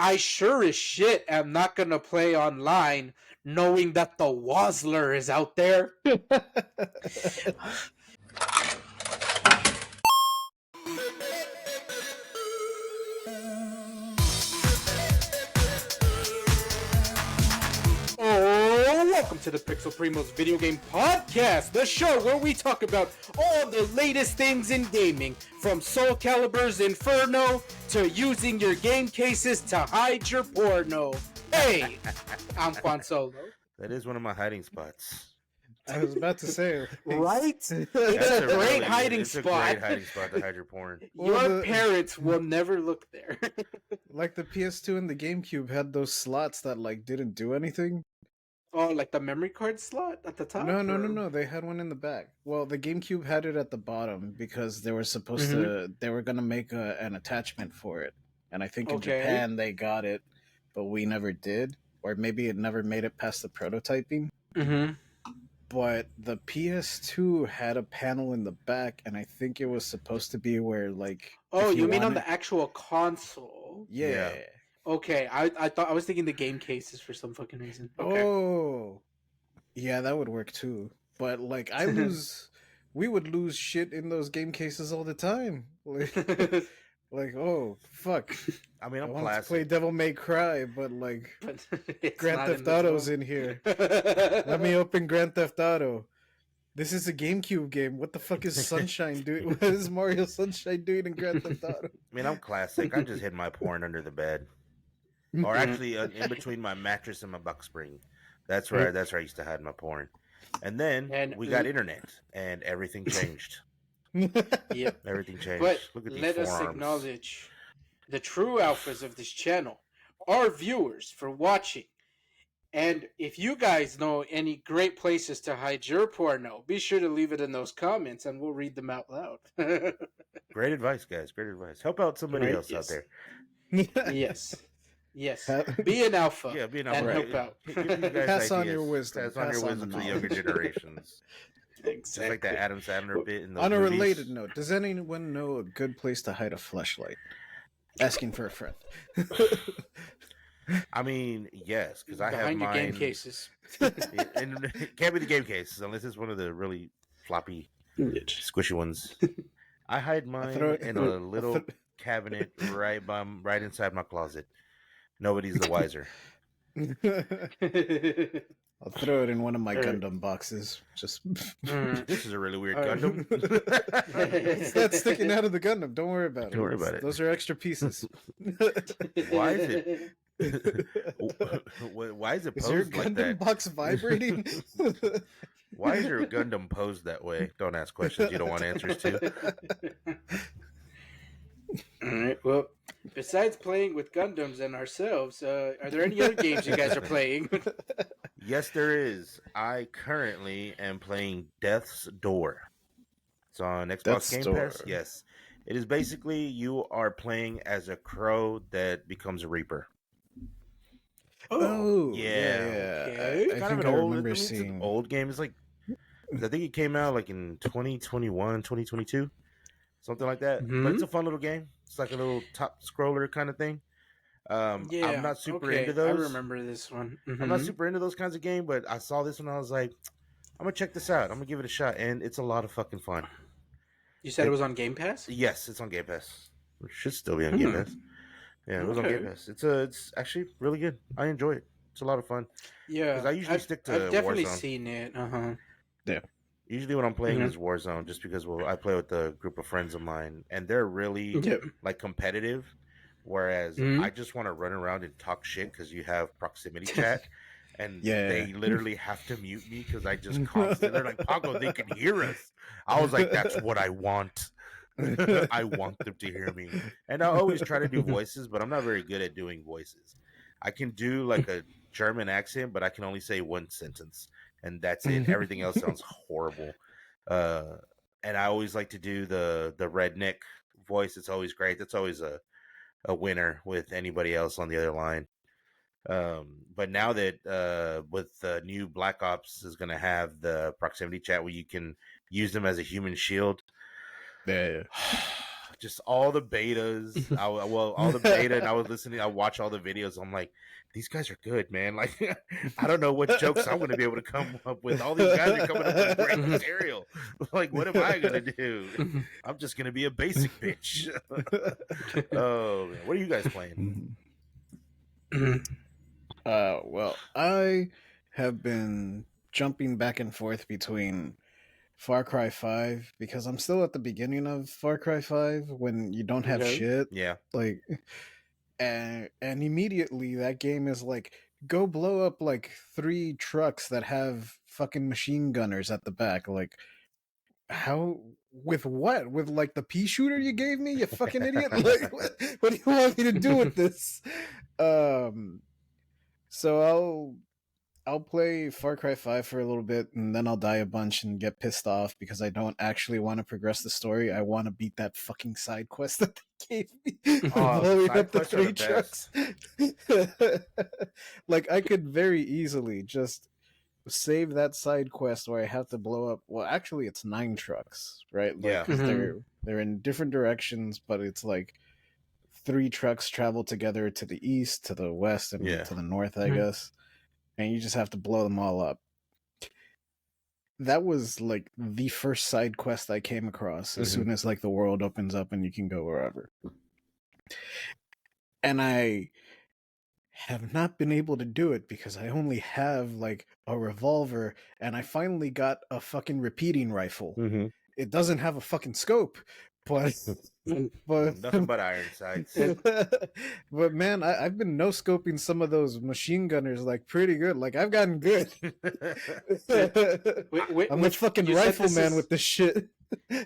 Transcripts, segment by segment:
I sure as shit am not gonna play online knowing that the Wazzler is out there. Welcome to the Pixel Primos Video Game Podcast, the show where we talk about all the latest things in gaming, from Soul Calibur's Inferno to using your game cases to hide your porno. Hey, I'm Juan Solo. That is one of my hiding spots. I was about to say, right? It's a great hiding spot. It's a great hiding spot to hide your porn. Your parents will never look there. Like the PS2 and the GameCube had those slots that like didn't do anything. Oh, like the memory card slot at the top? No. They had one in the back. Well, the GameCube had it at the bottom because they were supposed to. They were gonna make an attachment for it, and I think in Japan they got it, but we never did, or maybe it never made it past the prototyping. Mm-hmm. But the PS2 had a panel in the back, and I think it was supposed to be where like. Oh, you mean on the actual console? Yeah. Okay, I thought I was thinking the game cases for some fucking reason. Okay. Oh, yeah, that would work too. But like, we would lose shit in those game cases all the time. Like, oh fuck. I mean, I'm want classic. to play Devil May Cry, but like, Grand Theft Auto's in here. Let Let me open Grand Theft Auto. This is a GameCube game. What the fuck is Sunshine doing? What is Mario Sunshine doing in Grand Theft Auto? I mean, I'm classic. I just hid my porn under the bed, or actually in between my mattress and my box spring. That's where I used to hide my porn. And then we got internet, and everything changed. Yep. Everything changed. But look at these let forearms. us acknowledge the true alphas of this channel, our viewers, for watching. And if you guys know any great places to hide your porno, be sure to leave it in those comments, and we'll read them out loud. Great advice, guys. Great advice. Help out somebody else out there. Yes. Be an alpha. Yeah, be an and alpha. help out. Give you guys Pass on ideas. your wisdom. Pass on your wisdom to the younger generations. Exactly. Just like that Adam Sandler bit in the On a related note, does anyone know a good place to hide a fleshlight? Asking for a friend. I mean, yes, because I have Behind your mine. game cases. And it can't be the game cases unless it's one of the really floppy, squishy ones. I hide mine in a little cabinet right inside my closet. Nobody's the wiser. I'll throw it in one of my Gundam boxes. Just This is a really weird Gundam. it's not sticking out of the Gundam. Don't worry about it. Don't worry about it. Those are extra pieces. Why is it? Why is it Is your posed like Gundam that? box vibrating? Why is your Gundam posed that way? Don't ask questions you don't want answers to. All right. Well, besides playing with Gundams and ourselves, are there any other games you guys are playing? Yes, there is. I currently am playing Death's Door. It's on Xbox Death's Game Door. Pass. Yes. It is basically you are playing as a crow that becomes a reaper. Oh, yeah. Okay. I think I remember seeing It's an old game. It's like, I think it came out like in 2021, 2022, something like that. But it's a fun little game. It's like a little top scroller kind of thing. I'm not super into those. I remember this one. I'm not super into those kinds of games, but I saw this one and I was like, I'm going to check this out. I'm going to give it a shot. And it's a lot of fucking fun. You said it was on Game Pass? Yes, it's on Game Pass. It should still be on Game Pass. Yeah, it was on Game Pass. It's actually really good. I enjoy it. It's a lot of fun. Yeah. Because I usually stick to I've definitely Warzone. seen it. Yeah. Usually when I'm playing is Warzone, just because I play with a group of friends of mine, and they're really like competitive, whereas I just want to run around and talk shit because you have proximity chat, and they literally have to mute me because I just constantly, they're like, Pago, they can hear us. I was like, that's what I want. I want them to hear me. And I always try to do voices, but I'm not very good at doing voices. I can do like a German accent, but I can only say one sentence. And that's it. Everything else sounds horrible. And I always like to do the redneck voice. It's always great. That's always a winner with anybody else on the other line. But now that with the new Black Ops is going to have the proximity chat where you can use them as a human shield. Yeah. just all the betas. All the beta, and I was listening. I watch all the videos. I'm like, these guys are good, man. Like, I don't know what jokes I'm going to be able to come up with. All these guys are coming up with great material. Like, what am I going to do? I'm just going to be a basic bitch. Oh man, what are you guys playing? Well, I have been jumping back and forth between Far Cry 5 because I'm still at the beginning of Far Cry 5 when you don't have shit. Yeah. Like, and immediately that game is like, go blow up like 3 trucks that have fucking machine gunners at the back. Like, how, with what? With like the pea shooter you gave me, you fucking idiot? Like, what do you want me to do with this? So I'll play Far Cry 5 for a little bit, and then I'll die a bunch and get pissed off because I don't actually want to progress the story. I want to beat that fucking side quest that they gave me. Blowing up the 3 trucks. Like, I could very easily just save that side quest where I have to blow up. Well, actually, it's 9 trucks, right? Like, Yeah. they're in different directions, but it's like 3 trucks travel together to the east, to the west, and to the north, I guess. And you just have to blow them all up. That was like the first side quest I came across as soon as like the world opens up and you can go wherever. And I have not been able to do it because I only have like a revolver, and I finally got a fucking repeating rifle. It doesn't have a fucking scope, but nothing but iron sights. But man, I've been no scoping some of those machine gunners like pretty good. Like, I've gotten good. I'm a fucking rifleman with this shit.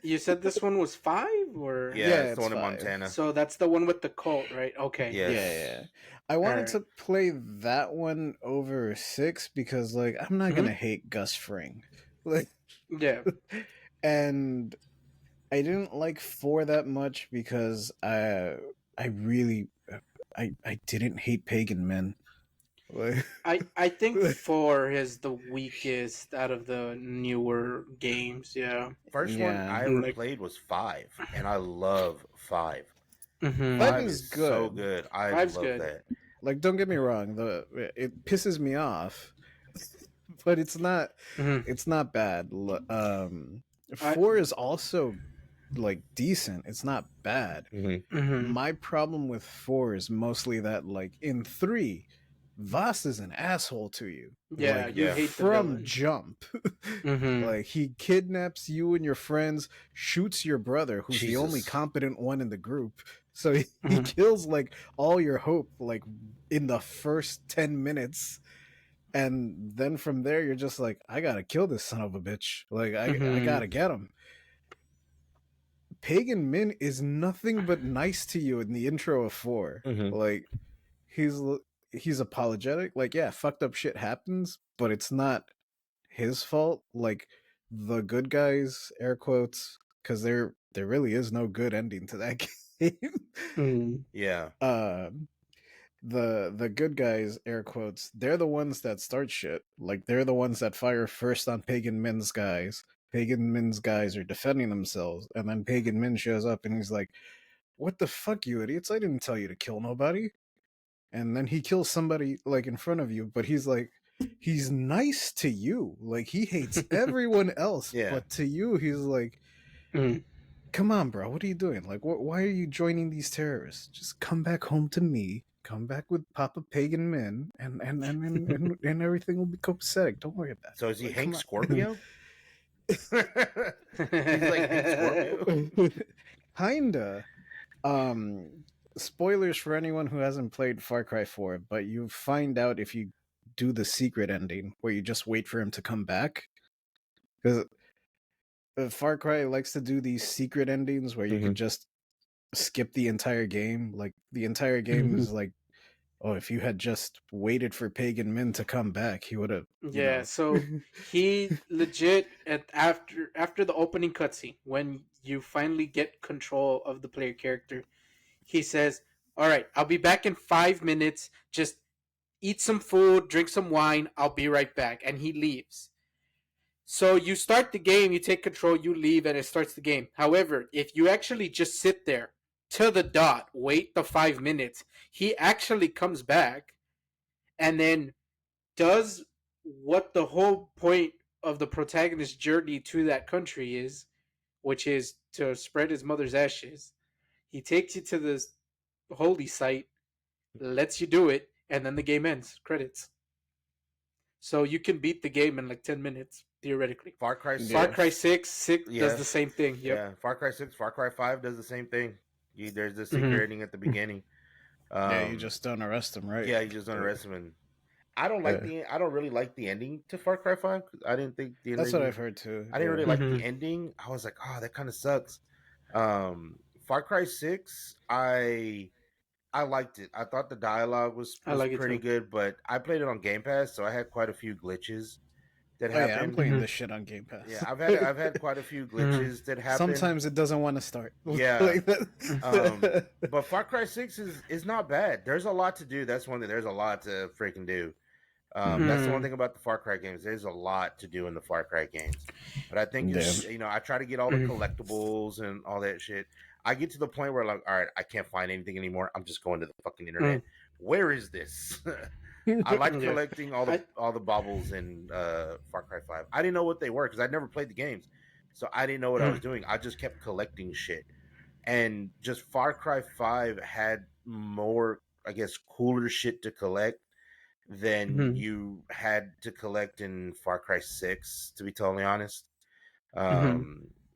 You said this one was 5, or it's the one 5. In Montana. So that's the one with the cult, right? Okay. Yes. Yeah. I wanted to play that one over 6 because like I'm not gonna hate Gus Fring. Like, yeah. And I didn't like 4 that much because I didn't hate Pagan Men. Like, I think 4 is the weakest out of the newer games. Yeah. First one I ever played was 5, and I love 5. 5 is good. So good. I love that. Like, don't get me wrong, it pisses me off, but it's not it's not bad. 4 is also like decent. It's not bad. My problem with 4 is mostly that like in 3, Voss is an asshole to you. Yeah, like, you hate from jump. Like, he kidnaps you and your friends, shoots your brother, who's the only competent one in the group. So he kills like all your hope like in the first 10 minutes. And then from there you're just like, I gotta kill this son of a bitch. Like, I gotta get him. Pagan Min is nothing but nice to you in the intro of 4. Like, he's apologetic. Like, yeah, fucked up shit happens, but it's not his fault. Like, the good guys, air quotes, because there really is no good ending to that game. Yeah. The good guys, air quotes, they're the ones that start shit. Like, they're the ones that fire first on Pagan Min's guys. Pagan Min's guys are defending themselves, and then Pagan Min shows up and he's like, what the fuck, you idiots? I didn't tell you to kill nobody. And then he kills somebody like in front of you, but he's like, he's nice to you. Like, he hates everyone else, but to you he's like, come on, bro, what are you doing? Like, why are you joining these terrorists? Just come back home to me. Come back with Papa Pagan Men, and everything will be copacetic. Don't worry about it. So is he Hank Scorpio? He's like Hank Scorpio. Kinda. Spoilers for anyone who hasn't played Far Cry 4, but you find out if you do the secret ending where you just wait for him to come back. Because Far Cry likes to do these secret endings where you can just skip the entire game. Like, the entire game is like, oh, if you had just waited for Pagan Min to come back, he would have. Yeah, so he legit after the opening cutscene, when you finally get control of the player character, he says, all right, I'll be back in 5 minutes. Just eat some food, drink some wine. I'll be right back. And he leaves. So you start the game, you take control, you leave, and it starts the game. However, if you actually just sit there to the dot, wait the 5 minutes, he actually comes back and then does what the whole point of the protagonist's journey to that country is, which is to spread his mother's ashes. He takes you to this holy site, lets you do it, and then the game ends. Credits. So you can beat the game in like 10 minutes, theoretically. Far Cry 6. Far Cry 6 does the same thing. Yep. Yeah, Far Cry 6, Far Cry 5 does the same thing. There's the secret ending at the beginning. Yeah, you just don't arrest him, right? Yeah, you just don't arrest him. And I don't really like the ending to Far Cry 5. I didn't think the ending. That's what I've heard too. I didn't really like the ending. I was like, oh, that kind of sucks. Far Cry 6, I liked it. I thought the dialogue was pretty good, but I played it on Game Pass, so I had quite a few glitches that happened. Yeah, I'm playing this shit on Game Pass. Yeah, I've had quite a few glitches that happen. Sometimes it doesn't want to start. Yeah. Like that. But Far Cry 6 is not bad. There's a lot to do. That's one thing. There's a lot to freaking do. That's the one thing about the Far Cry games. There's a lot to do in the Far Cry games. But I think I try to get all the collectibles and all that shit. I get to the point where, like, all right, I can't find anything anymore. I'm just going to the fucking internet. Where is this? I like collecting all the baubles in Far Cry 5. I didn't know what they were because I'd never played the games, so I didn't know what I was doing. I just kept collecting shit, and just Far Cry 5 had more, I guess, cooler shit to collect than you had to collect in Far Cry 6. To be totally honest,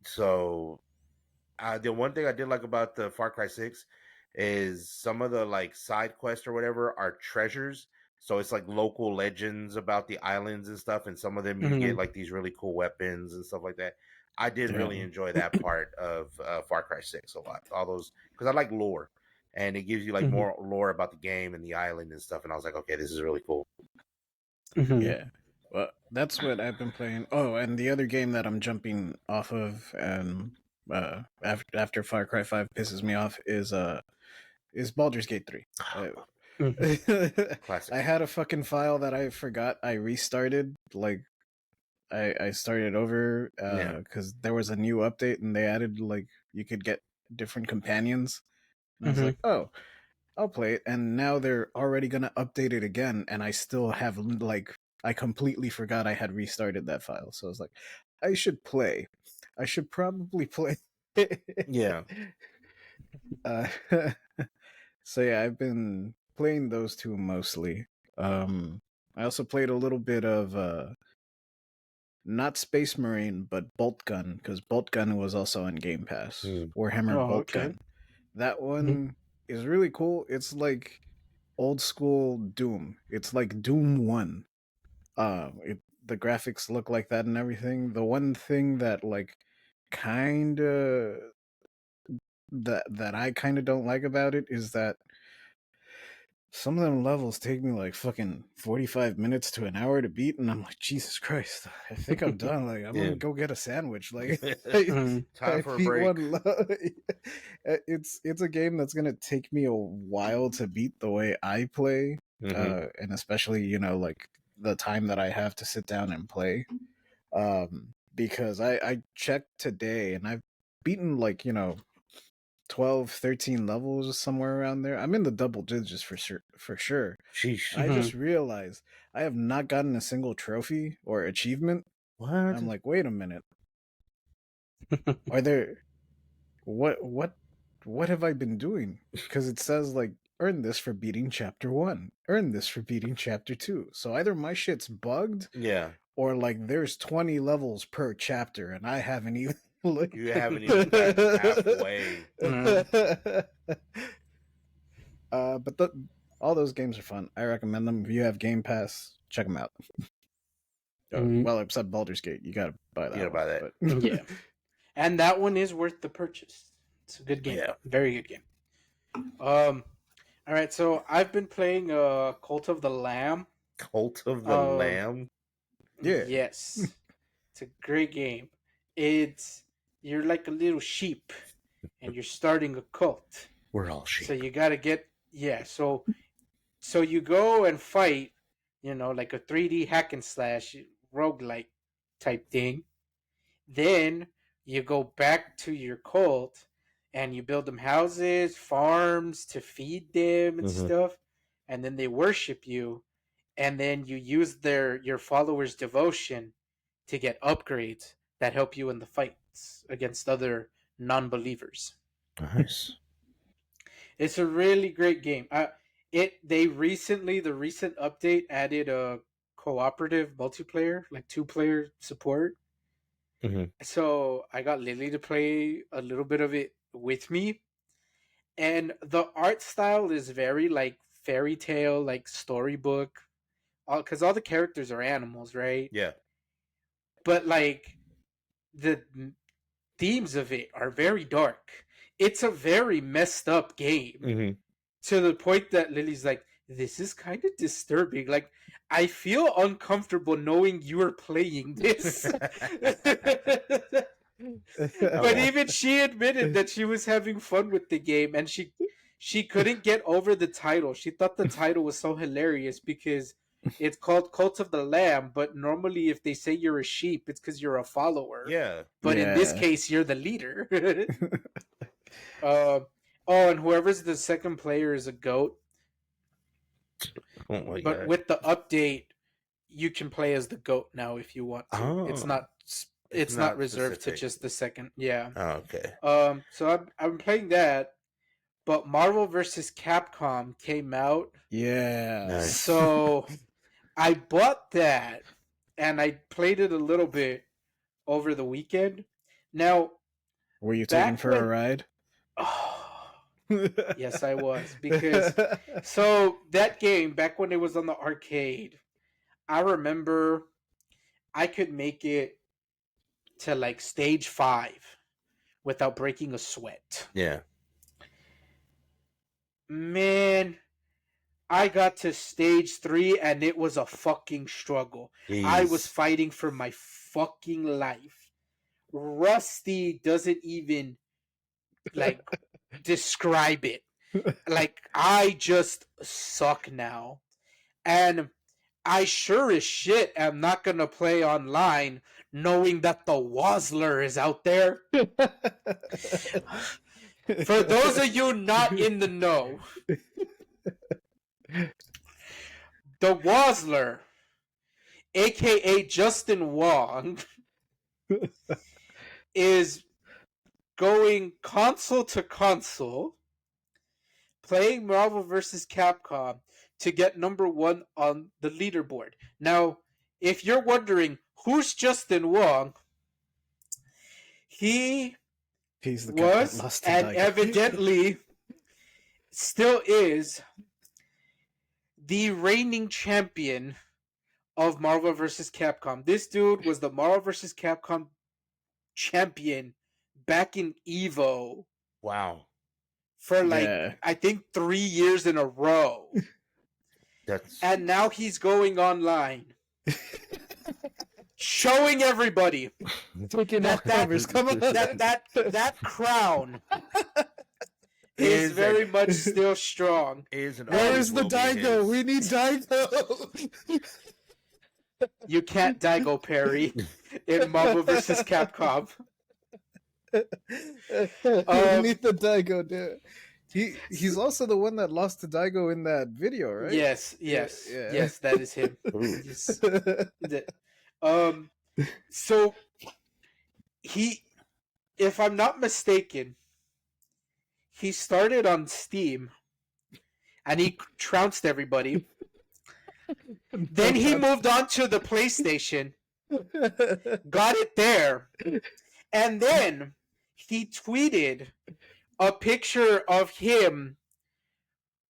so. The one thing I did like about the Far Cry 6 is some of the like side quests or whatever are treasures. So it's like local legends about the islands and stuff. And some of them you get like these really cool weapons and stuff like that. I did really enjoy that part of Far Cry 6 a lot. All those, because I like lore. And it gives you like more lore about the game and the island and stuff. And I was like, okay, this is really cool. Yeah. Well, that's what I've been playing. Oh, and the other game that I'm jumping off of and after Far Cry 5 pisses me off is Baldur's Gate 3. Classic. I had a fucking file that I forgot I restarted. Like I started over because there was a new update and they added like you could get different companions. And I was like, oh, I'll play it. And now they're already gonna update it again, and I still have like I completely forgot I had restarted that file. So I was like, I should play. I should probably play. Yeah. So yeah, I've been playing those two mostly. I also played a little bit of not Space Marine, but Bolt Gun, because Bolt Gun was also on Game Pass. Warhammer Bolt Gun. That one is really cool. It's like old school Doom. It's like Doom 1. The graphics look like that and everything. The one thing that like kinda that I kinda don't like about it is that some of them levels take me like fucking 45 minutes to an hour to beat, and I'm like, Jesus Christ, I think I'm done. Like, I'm gonna go get a sandwich. Like, time for a break. It's a game that's gonna take me a while to beat the way I play, and especially like the time that I have to sit down and play. Because I checked today and I've beaten like 12, 13 levels somewhere around there. I'm in the double digits for sure. Sheesh. I just realized I have not gotten a single trophy or achievement. What? I'm like, wait a minute. Are there what have I been doing? Because it says like earn this for beating chapter 1, earn this for beating chapter 2. So either my shit's bugged, or like there's 20 levels per chapter and I haven't even you haven't even gotten halfway. But all those games are fun. I recommend them. If you have Game Pass, check them out. Well, except Baldur's Gate, you gotta buy that. You gotta buy that. But... yeah, and that one is worth the purchase. It's a good game. Yeah. Very good game. All right, so I've been playing Cult of the Lamb. Cult of the Lamb. Yeah. Yes, it's a great game. You're like a little sheep, and you're starting a cult. We're all sheep. So you gotta get So you go and fight, like a 3D hack and slash roguelike type thing. Then you go back to your cult and you build them houses, farms to feed them and stuff, and then they worship you, and then you use your followers' devotion to get upgrades that help you in the fights against other non-believers. Nice. It's a really great game. The recent update added a cooperative multiplayer, like 2-player support. So I got Lily to play a little bit of it with me, and the art style is very like fairy tale, like storybook, because all the characters are animals, right? Yeah. But like the themes of it are very dark. It's a very messed up game to the point that Lily's like, this is kind of disturbing. Like, I feel uncomfortable knowing you are playing this. But even she admitted that she was having fun with the game, and she couldn't get over the title. She thought the title was so hilarious because it's called Cult of the Lamb, but normally if they say you're a sheep, it's because you're a follower. Yeah. But in this case, you're the leader. And whoever's the second player is a goat. Oh, but with the update, you can play as the goat now if you want to. Oh. It's not reserved specific to just the second. Yeah. Oh, okay. So I'm playing that, but Marvel vs. Capcom came out. Yeah. Nice. So I bought that and I played it a little bit over the weekend. Now, were you taken for a ride? Oh, yes, I was, because so that game back when it was on the arcade, I remember I could make it to like stage 5 without breaking a sweat. Yeah. Man, I got to stage 3 and it was a fucking struggle. Jeez. I was fighting for my fucking life. Rusty doesn't even like describe it. Like, I just suck now. And I sure as shit am not gonna play online knowing that the Wazzler is out there. For those of you not in the know, the Wazzler, aka Justin Wong, is going console to console, playing Marvel vs. Capcom to get number 1 on the leaderboard. Now, if you're wondering who's Justin Wong, he's the was and evidently still is the reigning champion of Marvel vs. Capcom. This dude was the Marvel vs. Capcom champion back in Evo. Wow. For I think 3 years in a row. And now he's going online. Showing everybody that crown is very much still strong. Where's the Daigo? We need Daigo. You can't Daigo parry in Marvel vs. Capcom. You need the Daigo, dude. He's also the one that lost to Daigo in that video, right? Yes, that is him. So he, if I'm not mistaken, he started on Steam and he trounced everybody. Then he moved on to the PlayStation, got it there, and then he tweeted a picture of him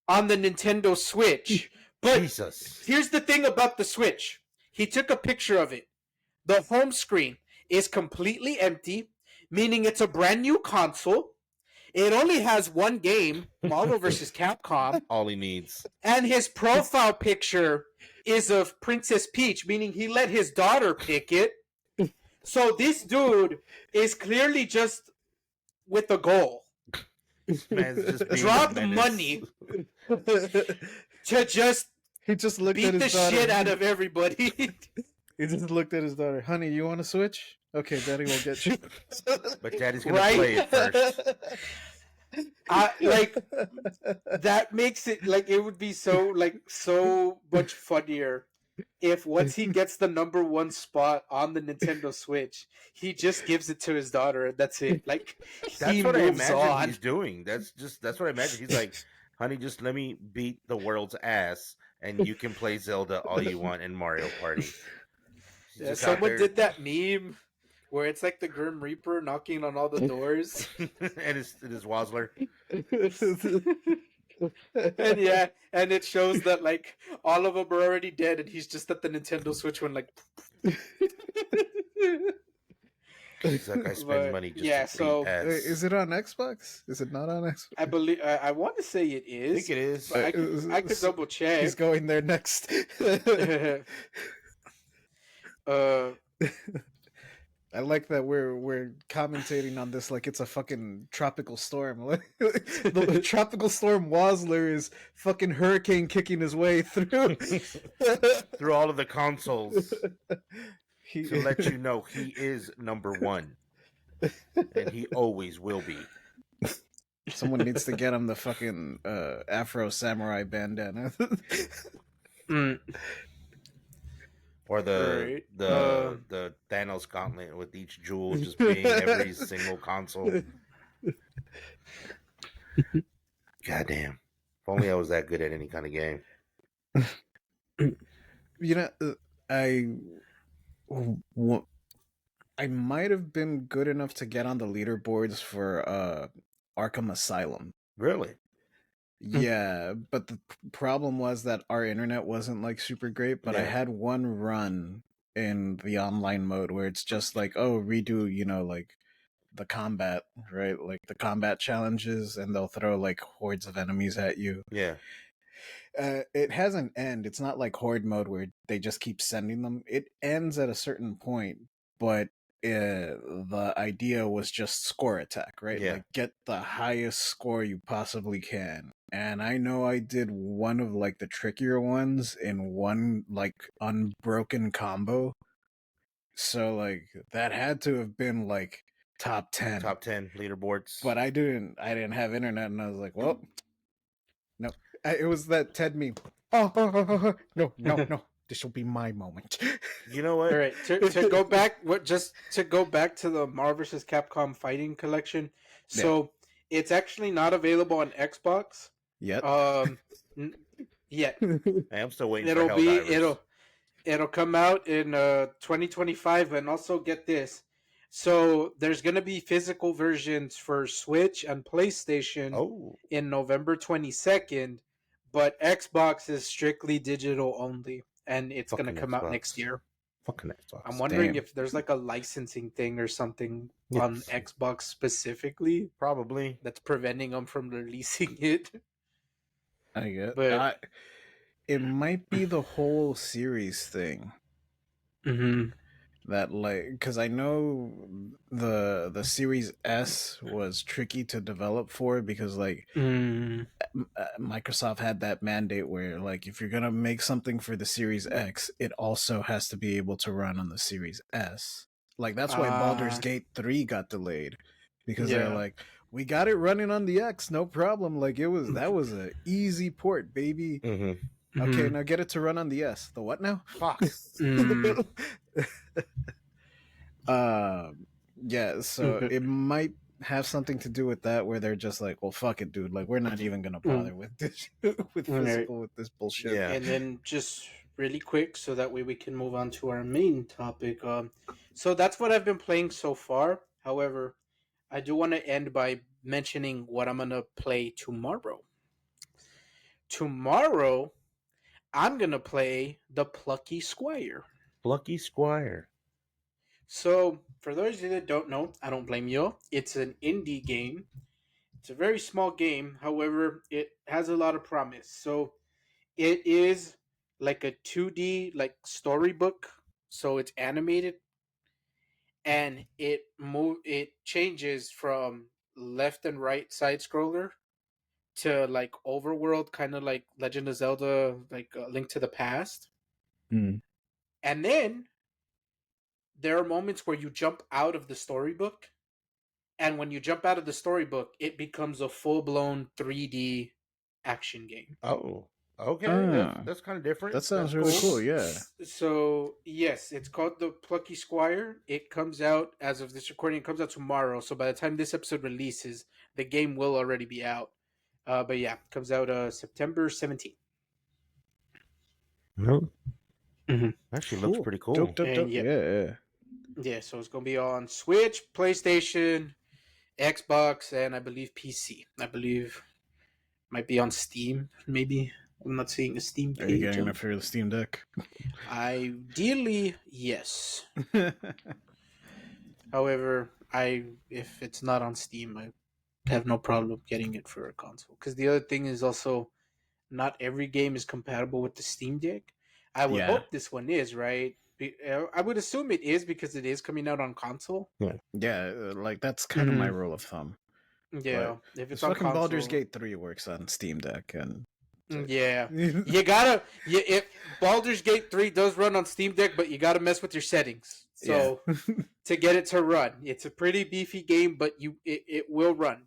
on the Nintendo Switch. But Jesus. Here's the thing about the Switch. He took a picture of it. The home screen is completely empty, meaning it's a brand new console. It only has one game, Marvel vs. Capcom. All he needs. And his profile picture is of Princess Peach, meaning he let his daughter pick it. So this dude is clearly just with a goal. Drop money to just he just looked beat at his the daughter. shit out of everybody. He just looked at his daughter. Honey, you want to Switch? Okay, Daddy will get you. But Daddy's gonna play it first. Like that makes it like it would be so much funnier if once he gets the number one spot on the Nintendo Switch, he just gives it to his daughter and that's it. Like That's he what I moves imagine on. he's doing. That's what I imagine. He's like, honey, just let me beat the world's ass, and you can play Zelda all you want in Mario Party. Yeah, someone did that meme where it's like the Grim Reaper knocking on all the doors. and it's Wazzler. And yeah, and it shows that like all of them are already dead, and he's just at the Nintendo Switch one, like. He's like, I spend money just to beat ass. Is it on Xbox? Is it not on Xbox? I believe I want to say it is. I think it is. I could double check. He's going there next. I like that we're commentating on this like it's a fucking tropical storm. The tropical storm Wazzler is fucking hurricane kicking his way through through all of the consoles to let you know he is number one, and he always will be. Someone needs to get him the fucking Afro Samurai bandana. Or the Thanos gauntlet with each jewel just being every single console. Goddamn. If only I was that good at any kind of game. You know, I might have been good enough to get on the leaderboards for Arkham Asylum. Really? Yeah, but the problem was that our internet wasn't like super great, but I had one run in the online mode where it's just like, oh, redo, you know, like the combat, right? Like the combat challenges, and they'll throw like hordes of enemies at you. Yeah. It has an end. It's not like horde mode where they just keep sending them. It ends at a certain point, but the idea was just score attack, right? Yeah. Like get the highest score you possibly can. And I know I did one of like the trickier ones in one like unbroken combo. So like that had to have been like top 10 leaderboards. But I didn't have internet, and I was like, well, no. It was that Ted meme. No. This will be my moment. You know what? All right, to go back, to go back to the Marvel vs. Capcom Fighting Collection. So it's actually not available on Xbox yet. Yet. I'm still waiting for Helldivers. It'll come out in 2025, and also get this. So there's gonna be physical versions for Switch and PlayStation in November 22nd, but Xbox is strictly digital only, and it's gonna come out next year. Fucking Xbox. I'm wondering if there's like a licensing thing or something on Xbox specifically, probably, that's preventing them from releasing it. I get, but it might be the whole series thing. Mm-hmm. That like, because I know the Series S was tricky to develop for, because like Microsoft had that mandate where like if you're gonna make something for the Series X, it also has to be able to run on the Series S. Like that's why Baldur's Gate 3 got delayed, because they're like, we got it running on the X, no problem. Like that was an easy port, baby. Mm-hmm. Okay, now get it to run on the S. The what now? Fuck. Yeah, so it might have something to do with that, where they're just like, well, fuck it, dude. Like, we're not even gonna bother with this, with this bullshit. Yeah. And then just really quick, so that way we can move on to our main topic. So that's what I've been playing so far. However, I do want to end by mentioning what I'm gonna play tomorrow. Tomorrow, I'm gonna play the Plucky Squire. Plucky Squire. So, for those of you that don't know, I don't blame you. It's an indie game. It's a very small game. However, it has a lot of promise. So, it is like a 2D like storybook. So it's animated, and it changes from left and right side scroller to like overworld, kind of like Legend of Zelda, like Link to the Past. Mm. And then there are moments where you jump out of the storybook, and when you jump out of the storybook, it becomes a full-blown 3D action game. Oh, okay. Ah, That's kind of different. that That's sounds really cool. cool. Yeah. So yes, it's called the Plucky Squire. It comes out as of this recording. It comes out tomorrow. So by the time this episode releases, the game will already be out. But yeah, it comes out September 17th. No, Mm-hmm. actually looks pretty cool. Dope. And yeah. So it's gonna be on Switch, PlayStation, Xbox, and I believe PC. I believe might be on Steam. Maybe I'm not seeing a Steam page. Are you getting it for the Steam Deck? Ideally, yes. However, if it's not on Steam, I have no problem getting it for a console. Because the other thing is also, not every game is compatible with the Steam Deck. I would hope this one is, right? I would assume it is because it is coming out on console. Yeah, like that's kind of my rule of thumb. Yeah, Like, if it's fucking on console, Baldur's Gate 3 works on Steam Deck, and yeah, you gotta. If Baldur's Gate 3 does run on Steam Deck, but you gotta mess with your settings. So to get it to run, it's a pretty beefy game, but it will run.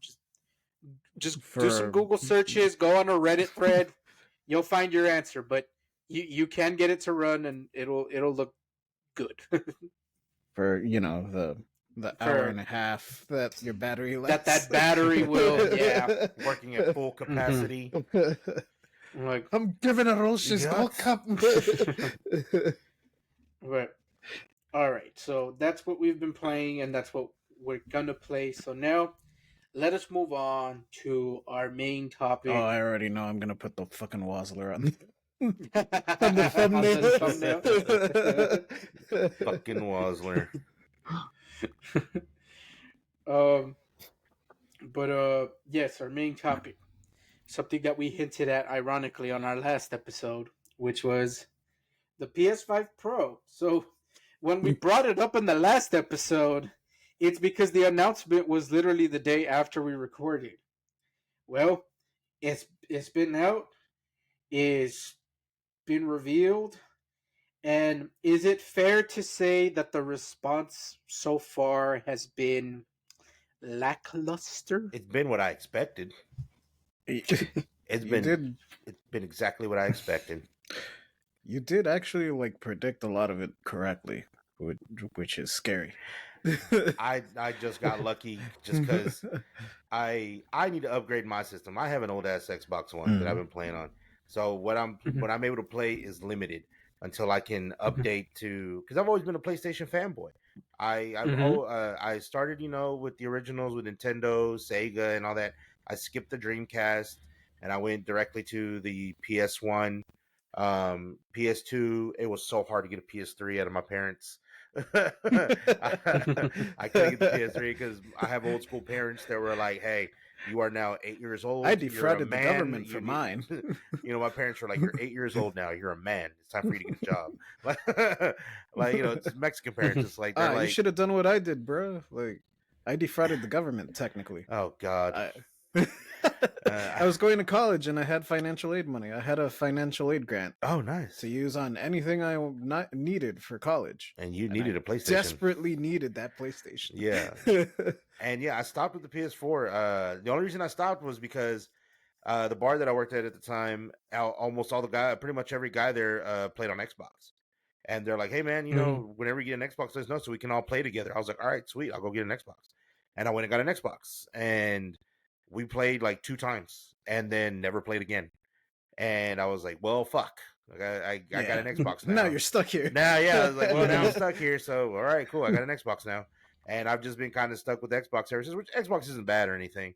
Just do some Google searches, go on a Reddit thread, you'll find your answer. But you can get it to run, and it'll look good. For the hour and a half that your battery lasts. That battery will, working at full capacity. Like, I'm giving a Roche's cup. Right. All right. So that's what we've been playing, and that's what we're gonna play. So now, let us move on to our main topic. Oh, I already know. I'm gonna put the fucking Wazzler on. On the thumbnail. Fucking Wazzler. But yes, our main topic, something that we hinted at ironically on our last episode, which was the PS5 Pro. So when we brought it up in the last episode, it's because the announcement was literally the day after we recorded. Well, it's been out, it's been revealed, and is it fair to say that the response so far has been lackluster? It's been what I expected. It's been exactly what I expected. You did actually predict a lot of it correctly, which is scary. I just got lucky just because I need to upgrade my system. I have an old ass Xbox One that I've been playing on. So what I'm able to play is limited until I can update to, because I've always been a PlayStation fanboy. I started with the originals with Nintendo, Sega, and all that. I skipped the Dreamcast and I went directly to the PS1, PS2. It was so hard to get a PS3 out of my parents. I couldn't get the PS3 because I have old school parents that were like, "Hey, you are now 8 years old. I defrauded the government for mine." My parents were like, "You're 8 years old now. You're a man. It's time for you to get a job." It's Mexican parents. It's like, you should have done what I did, bro. I defrauded the government technically. Oh God. I was going to college and I had financial aid money. I had a financial aid grant. Oh, nice. To use on anything I needed for college. And you needed a PlayStation. Desperately needed that PlayStation. Yeah. And I stopped with the PS4. The only reason I stopped was because the bar that I worked at the time, almost all the guys, pretty much every guy there played on Xbox. And they're like, "Hey, man, whenever you get an Xbox, let us know so we can all play together." I was like, "All right, sweet. I'll go get an Xbox." And I went and got an Xbox. And we played 2 times and then never played again. And I was like, well, fuck. I got an Xbox now. Now you're stuck here. Now, I was like, well, now I'm stuck here. So, all right, cool. I got an Xbox now. And I've just been kind of stuck with Xbox ever since, which Xbox isn't bad or anything.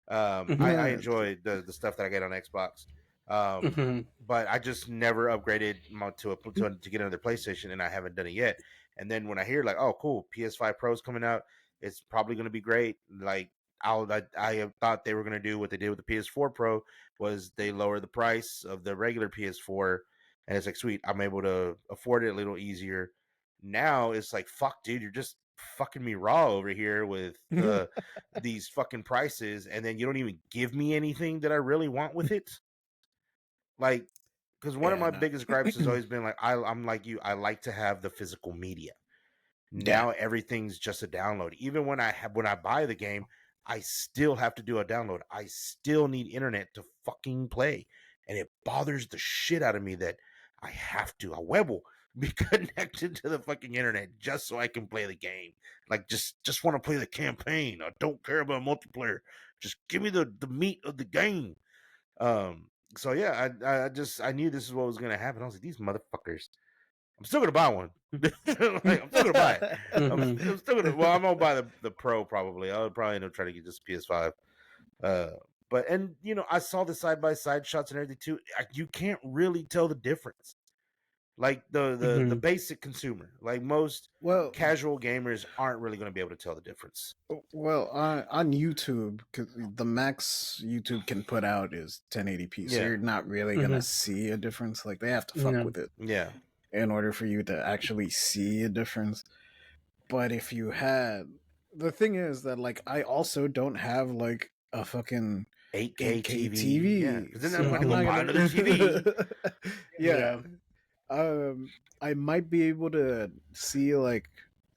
I enjoy the stuff that I get on Xbox. But I just never upgraded to get another PlayStation, and I haven't done it yet. And then when I hear oh, cool, PS5 Pro's coming out, it's probably going to be great. I thought they were going to do what they did with the PS4 Pro, was they lower the price of the regular PS4, and it's like, sweet, I'm able to afford it a little easier. Now it's like, fuck, dude, you're just fucking me raw over here with these fucking prices, and then you don't even give me anything that I really want with it. Because one of my biggest gripes has always been I'm like you, I like to have the physical media. Now everything's just a download. Even when I buy the game, I still have to do a download. I still need internet to fucking play, and it bothers the shit out of me that I have to. I will be connected to the fucking internet just so I can play the game. Like just want to play the campaign. I don't care about multiplayer. Just give me the meat of the game. So yeah, I knew this is what was gonna happen. I was like, these motherfuckers. I'm still gonna buy one. Like, I'm still gonna buy it. I'm still gonna. Well, I'm gonna buy the Pro probably. I'll probably end up trying to get just PS5. But and I saw the side by side shots and everything too. You can't really tell the difference. Like the basic consumer, like most casual gamers, aren't really going to be able to tell the difference. Well, on YouTube, cause the max YouTube can put out is 1080p, so you're not really gonna see a difference. Like they have to fuck with it, in order for you to actually see a difference. But if you had, the thing is that like I also don't have like a fucking 8K TV. Yeah, because then I'm going to go buy another TV. Yeah. I might be able to see like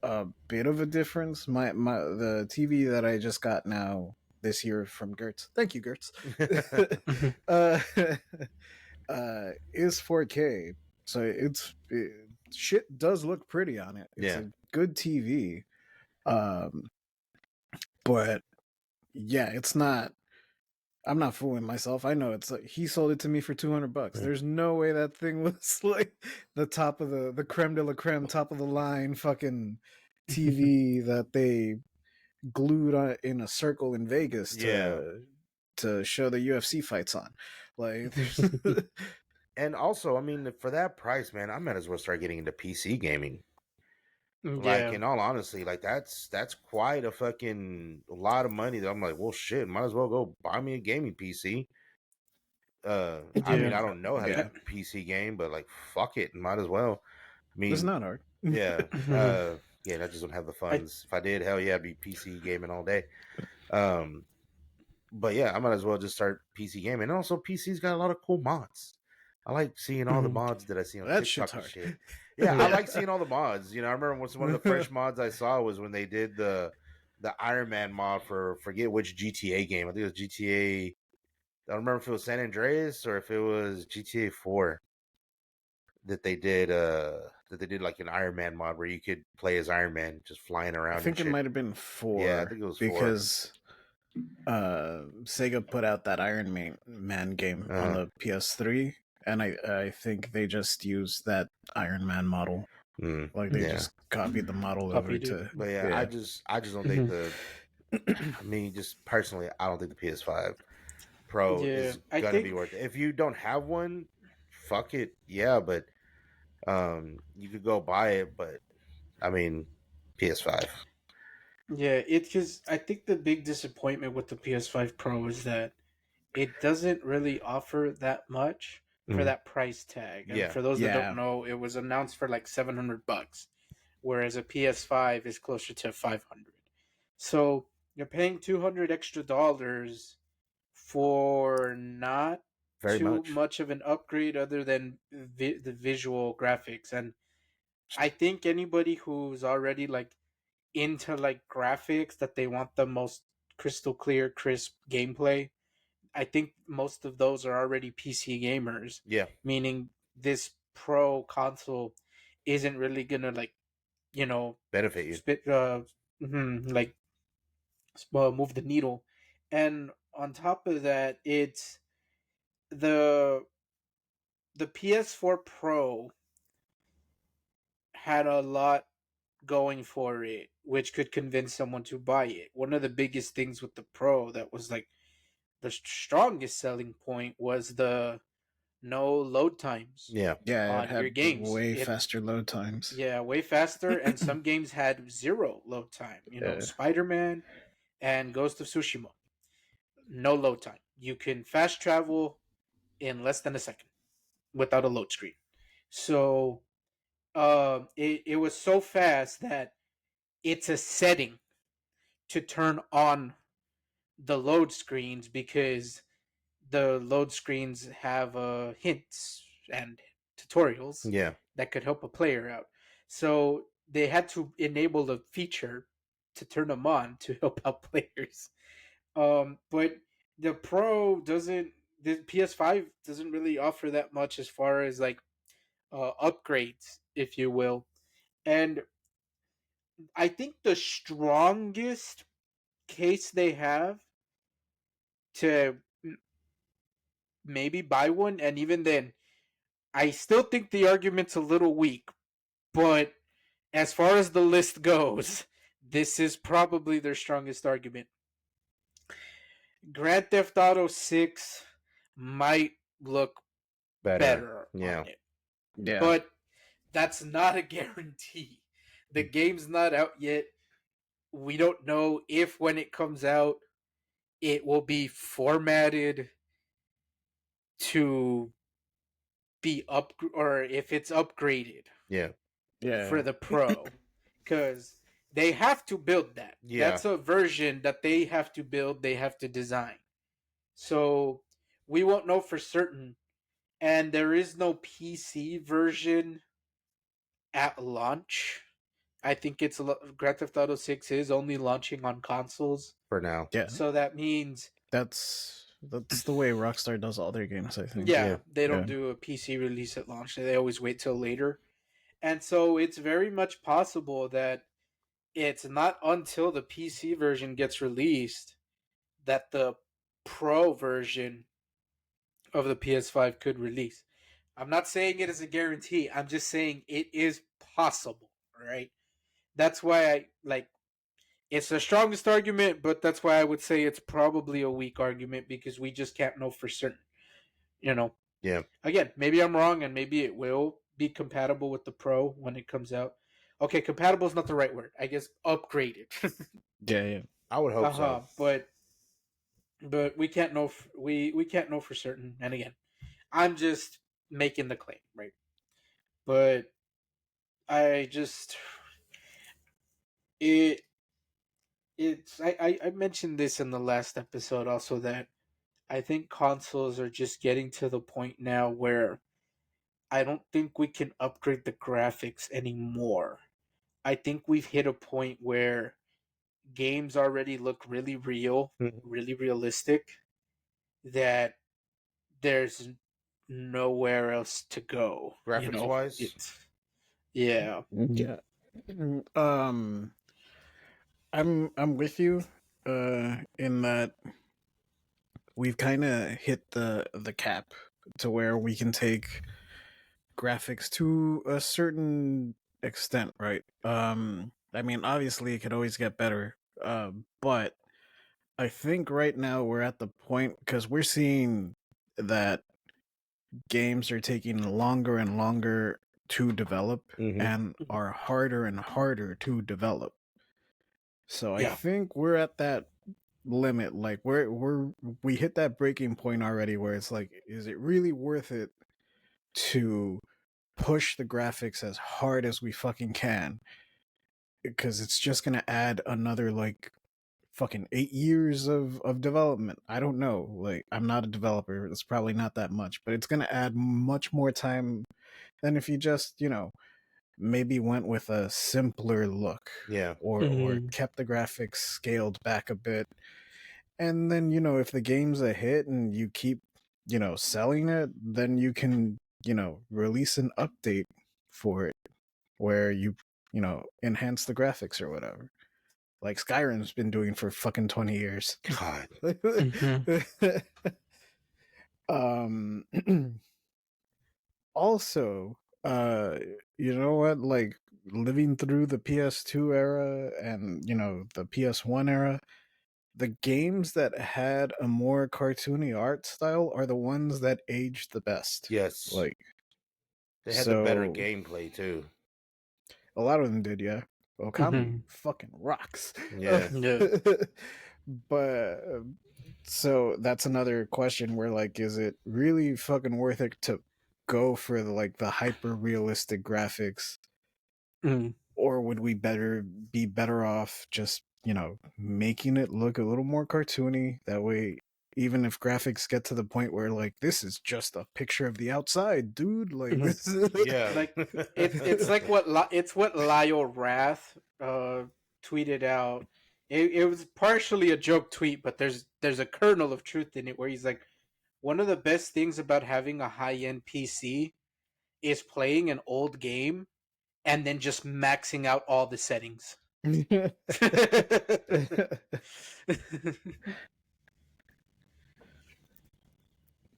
a bit of a difference. The TV that I just got now this year from Gertz. Thank you, Gertz. Is 4K, so shit does look pretty on it. It's a good TV. But yeah, it's not. I'm not fooling myself. I know it's like he sold it to me for $200. There's no way that thing was like the top of the creme de la creme, top of the line fucking TV that they glued in a circle in Vegas to show the UFC fights on. Like, and also, I mean, for that price, man, I might as well start getting into PC gaming. Like, in all honesty, like that's quite a fucking lot of money that I'm like, well, shit, might as well go buy me a gaming PC. I mean, I don't know how to PC game, but like, fuck it, might as well. I mean, it's not hard. Yeah, I just don't have the funds. If I did, hell yeah, I'd be PC gaming all day. But yeah, I might as well just start PC gaming. And also, PC's got a lot of cool mods. I like seeing all the mods that I see on TikTok and shit. Yeah, I like seeing all the mods. I remember one of the first mods I saw was when they did the Iron Man mod for forget which GTA game. I think it was GTA. I don't remember if it was San Andreas or if it was GTA 4 that they did. That they did like an Iron Man mod where you could play as Iron Man just flying around. I think it might have been 4. Yeah, I think it was 4 because Sega put out that Iron Man game on the PS3. And I think they just used that Iron Man model. Like they just copied the model over to. But I just don't think I mean, just personally, I don't think the PS5 Pro is gonna be worth it. If you don't have one, fuck it. Yeah, but you could go buy it. But I mean, PS5. Yeah, because I think the big disappointment with the PS5 Pro is that it doesn't really offer that much for that price tag. And for those that don't know, it was announced for like $700, whereas a PS5 is closer to $500. So you're paying $200 extra for not too much of an upgrade other than the visual graphics. And I think anybody who's already like into like graphics, that they want the most crystal clear, crisp gameplay, I think most of those are already PC gamers. Yeah. Meaning this Pro console isn't really gonna like, benefit you. Move the needle. And on top of that, it's the PS4 Pro had a lot going for it, which could convince someone to buy it. One of the biggest things with the Pro that was like the strongest selling point was the no load times. Yeah, on your games. Faster load times. Yeah, way faster, and some games had 0 load time. Spider-Man and Ghost of Tsushima, no load time. You can fast travel in less than a second without a load screen. So, it was so fast that it's a setting to turn on the load screens, because the load screens have hints and tutorials that could help a player out. So they had to enable the feature to turn them on to help out players. But the Pro doesn't. The PS5 doesn't really offer that much as far as like upgrades, if you will. And I think the strongest case they have to maybe buy one, and even then, I still think the argument's a little weak. But as far as the list goes, this is probably their strongest argument. Grand Theft Auto 6 might look better Yeah. on it. Yeah. But that's not a guarantee. The game's not out yet. We don't know if when it comes out, it will be formatted to be up, or if it's upgraded Yeah. for the Pro. Because they have to build that. Yeah. That's a version that they have to build, they have to design. So we won't know for certain. And there is no PC version at launch. I think it's Grand Theft Auto 6 is only launching on consoles For now. Yeah. So that means That's the way Rockstar does all their games, I think. yeah, they don't Yeah. do a PC release at launch. They always wait till later. And so it's very much possible that it's not until the PC version gets released that the Pro version of the PS5 could release. I'm not saying it is a guarantee. I'm just saying it is possible, right? That's why I like it's the strongest argument, but that's why I would say it's probably a weak argument because we just can't know for certain. You know. Yeah. Again, maybe I'm wrong and maybe it will be compatible with the Pro when it comes out. Okay, compatible is not the right word. I guess upgraded. Yeah. I would hope so. But we can't know we can't know for certain. And again, I'm just making the claim, right? But I just it it's I mentioned this in the last episode also that I think consoles are just getting to the point now where I don't think we can upgrade the graphics anymore. I think we've hit a point where games already look really real, really realistic, that there's nowhere else to go. Graphics wise? Yeah. Yeah. I'm with you in that we've kind of hit the cap to where we can take graphics to a certain extent, right? I mean, obviously it could always get better, but I think right now we're at the point because we're seeing that games are taking longer and longer to develop and are harder and harder to develop. So I think we're at that limit. Like we hit that breaking point already where it's like, is it really worth it to push the graphics as hard as we fucking can? Because it's just gonna add another like fucking 8 years of development. I don't know. Like I'm not a developer. It's probably not that much, but it's gonna add much more time than if you just, maybe went with a simpler look. Yeah. Or kept the graphics scaled back a bit. And then, if the game's a hit and you keep, selling it, then you can, release an update for it where you enhance the graphics or whatever. Like Skyrim's been doing for fucking 20 years. God. Also, you know what? Like living through the PS2 era and, the PS1 era, the games that had a more cartoony art style are the ones that aged the best. Yes. Like they had the better gameplay too. A lot of them did, yeah. Okami fucking rocks. Yeah. But so that's another question where like, is it really fucking worth it to go for the hyper realistic graphics? Or would we be better off just, making it look a little more cartoony? That way, even if graphics get to the point where like this is just a picture of the outside, dude. Like this is Yeah, like it's like what Lyle Wrath tweeted out. It was partially a joke tweet, but there's a kernel of truth in it where he's like, one of the best things about having a high end PC is playing an old game and then just maxing out all the settings.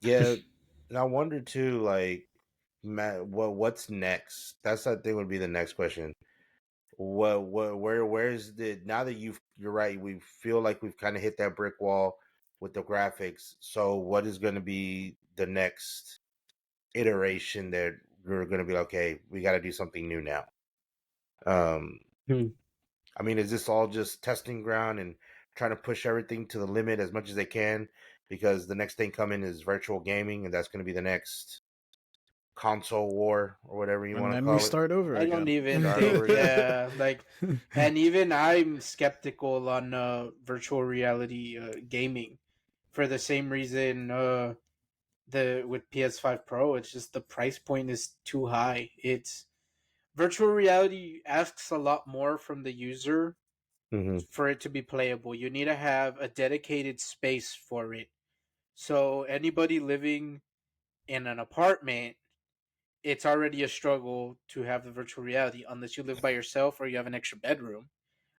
yeah. And I wonder too, like, Matt, what's next? That's I think would be the next question. Where's the now that you're right, we feel like we've kind of hit that brick wall with the graphics. So what is going to be the next iteration that we're going to be like, okay, we got to do something new now? I mean, is this all just testing ground and trying to push everything to the limit as much as they can? Because the next thing coming is virtual gaming, and that's going to be the next console war or whatever you want to and then call we it. start over I again. don't even think, yeah, like, and even I'm skeptical on virtual reality gaming for the same reason the with PS5 Pro. It's just the price point is too high. It's virtual reality asks a lot more from the user for it to be playable. You need to have a dedicated space for it. So anybody living in an apartment, it's already a struggle to have the virtual reality unless you live by yourself or you have an extra bedroom.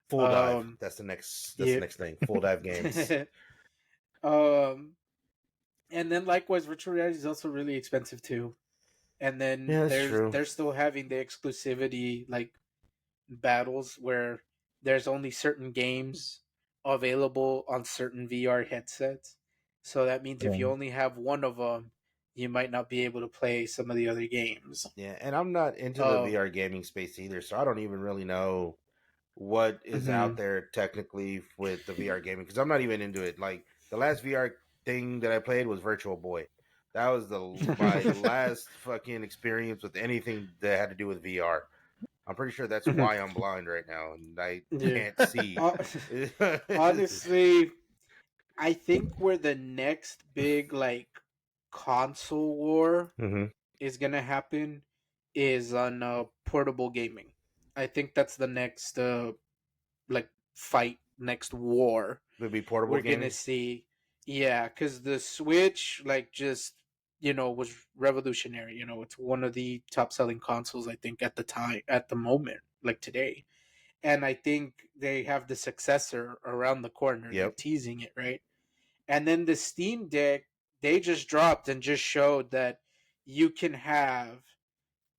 Full dive. That's the next. That's Yeah. the next thing. Full dive games. And then likewise, virtual reality is also really expensive too. And then Yeah, that's true. they're still having the exclusivity like battles where there's only certain games available on certain VR headsets. So that means if you only have one of them, you might not be able to play some of the other games. Yeah, and I'm not into the VR gaming space either, so I don't even really know what is out there technically with the VR gaming because I'm not even into it. Like the last VR thing that I played was Virtual Boy. That was my last fucking experience with anything that had to do with VR. I'm pretty sure that's why I'm blind right now and I can't see. Honestly, I think where the next big like console war is gonna happen is on portable gaming. I think that's the next like fight, next war Would be portable we're gaming. gonna see. Yeah, because the Switch like just was revolutionary. It's one of the top selling consoles I think at the moment, like today. And I think they have the successor around the corner. Yep. They're teasing it, right? And then the Steam Deck, they just dropped and just showed that you can have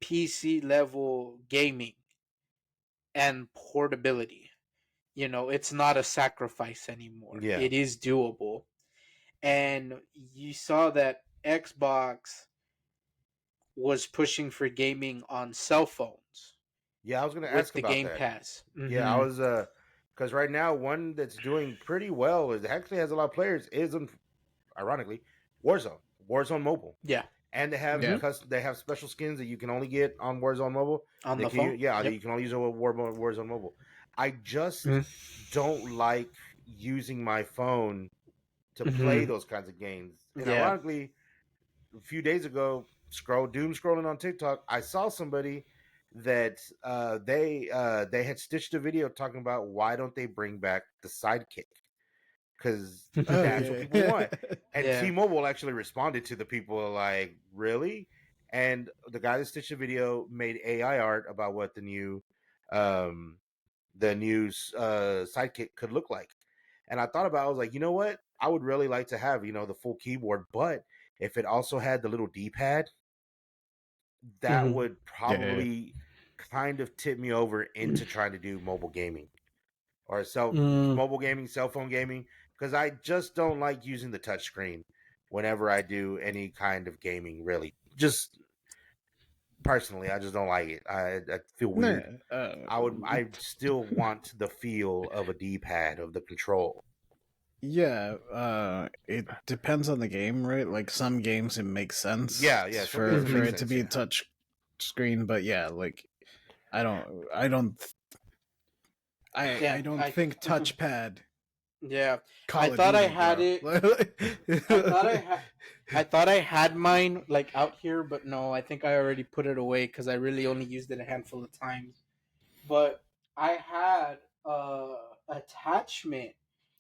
PC level gaming and portability. It's not a sacrifice anymore. Yeah. It is doable. And you saw that Xbox was pushing for gaming on cell phones. Yeah, I was going to with ask the about Game that. Pass. Yeah, I was because right now one that's doing pretty well is actually has a lot of players is ironically Warzone. Warzone Mobile. Yeah. And they have they have special skins that you can only get on Warzone Mobile. On the phone? You can only use it with Warzone Mobile. I just don't like using my phone to play those kinds of games. And ironically, a few days ago, scrolling on TikTok, I saw somebody that they had stitched a video talking about why don't they bring back the sidekick because that's what people want. And T-Mobile actually responded to the people like, really? And the guy that stitched the video made AI art about what the new sidekick could look like. And I thought about it, I was like, you know what? I would really like to have, the full keyboard, but if it also had the little D-pad, that would probably kind of tip me over into trying to do mobile gaming or mobile gaming, cell phone gaming, because I just don't like using the touchscreen whenever I do any kind of gaming, really. Just personally, I just don't like it. I feel weird. I still want the feel of a D-pad, of the control. Yeah, it depends on the game, right? Like some games it makes sense. Yeah, for it to be a touch screen, but yeah, like I don't think touchpad Yeah, Call I of thought I Duty, had bro. it. I thought I thought I had mine like out here, but no, I think I already put it away because I really only used it a handful of times. But I had attachment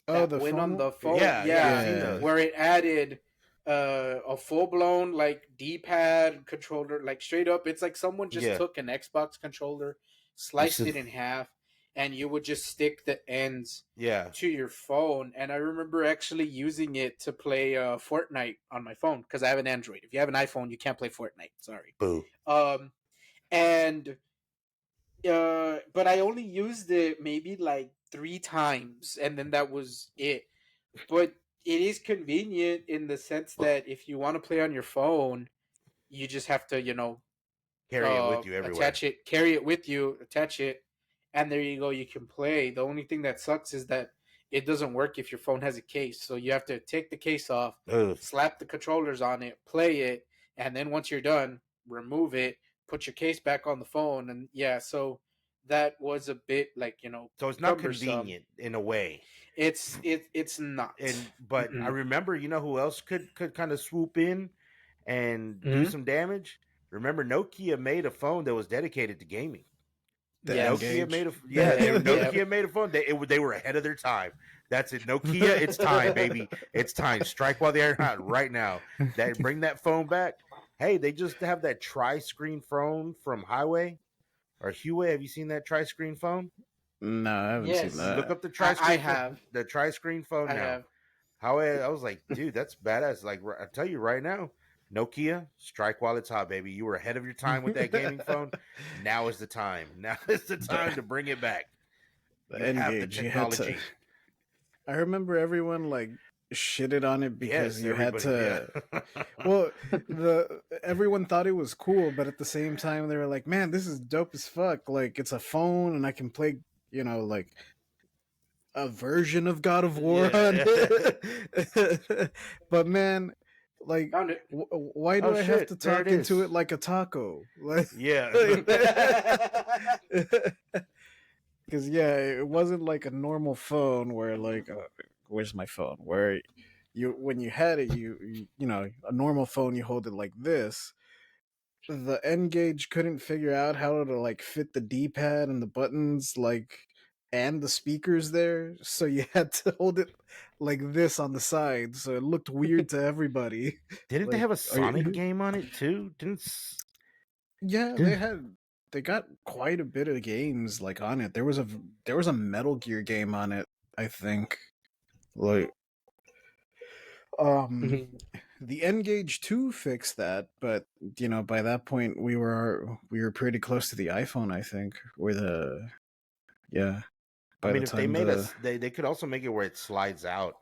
Oh, that the went on phone. the phone. Yeah, I've Yeah, seen Yeah. those. where it added a full blown like D-pad controller, like straight up. It's like someone just Yeah, took an Xbox controller, you sliced should. it in half, and you would just stick the ends Yeah, to your phone. And I remember actually using it to play Fortnite on my phone because I have an Android. If you have an iPhone, you can't play Fortnite. Sorry. boo. Um, and but I only used it maybe like 3 times, and then that was it. But it is convenient in the sense that if you want to play on your phone, you just have to, Carry it with you everywhere. attach it, carry it with you, attach it, and there you go. You can play. The only thing that sucks is that it doesn't work if your phone has a case. So you have to take the case off, Ugh. slap the controllers on it, play it, and then once you're done, remove it, put your case back on the phone, and yeah. So that was a bit like So it's not cumbersome. convenient in a way. It's not. But I remember, you know who else could kind of swoop in and do Mm-hmm. some damage? Remember, Nokia made a phone that was dedicated to gaming. The Yes. Nokia Engage. made Nokia Yep. made a phone. They were ahead of their time. That's it. Nokia, it's time, baby. It's time. Strike while they're hot right now. That bring that phone back. Hey, they just have that tri-screen phone from Highway or Huawei. Have you seen that tri-screen phone? No, I haven't seen Yes. Look that. up the I tri-screen phone. have. The tri-screen phone I now. have. However, I was like, dude, that's badass. Like, I tell you right now, Nokia, strike while it's hot, baby. You were ahead of your time with that gaming phone. Now is the time. Now is the time to bring it back. The You have the Engage. You had to. technology. I remember everyone like shitted on it because Yes, you had everybody. to. Yeah. Well, everyone thought it was cool, but at the same time they were like, "Man, this is dope as fuck! Like it's a phone and I can play, like a version of God of War on Yeah. it." But man, like, Found it. why do Oh I have shit! to There it talk into is. it like a taco? Like, Yeah. because yeah, it wasn't like a normal phone where like, where's my phone? Where when you had it, a normal phone, you hold it like this. The N gauge couldn't figure out how to like fit the D-pad and the buttons and the speakers there, so you had to hold it like this on the side, so it looked weird to everybody. Didn't they Like, have a are Sonic you... game on it too? Yeah, Didn't they got quite a bit of games like on it. There was a Metal Gear game on it, I think. Like, um Mhm. the N-Gage 2 fixed that, but by that point we were pretty close to the iPhone, I think. Or the yeah, I by the mean, if they time made us, they could also make it where it slides out,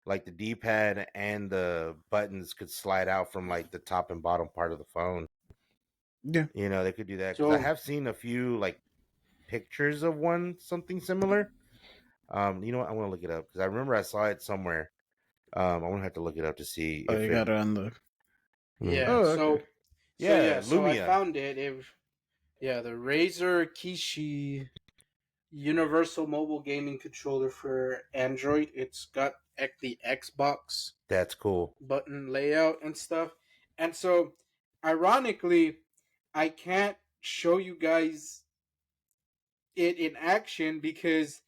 like the D pad and the buttons could slide out from like the top and bottom part of the phone. yeah. You know, they could do that because I So have seen a few like pictures of one something similar. You know what? I want to look it up because I remember I saw it somewhere. I'm gonna have to look it up to see Oh, if you it. got it on the... yeah. Oh, okay. So Yeah, yeah. So I Lumia. found it. Yeah, the Razer Kishi Universal Mobile Gaming Controller for Android. It's got the Xbox That's cool. button layout and stuff. And so, ironically, I can't show you guys it in action because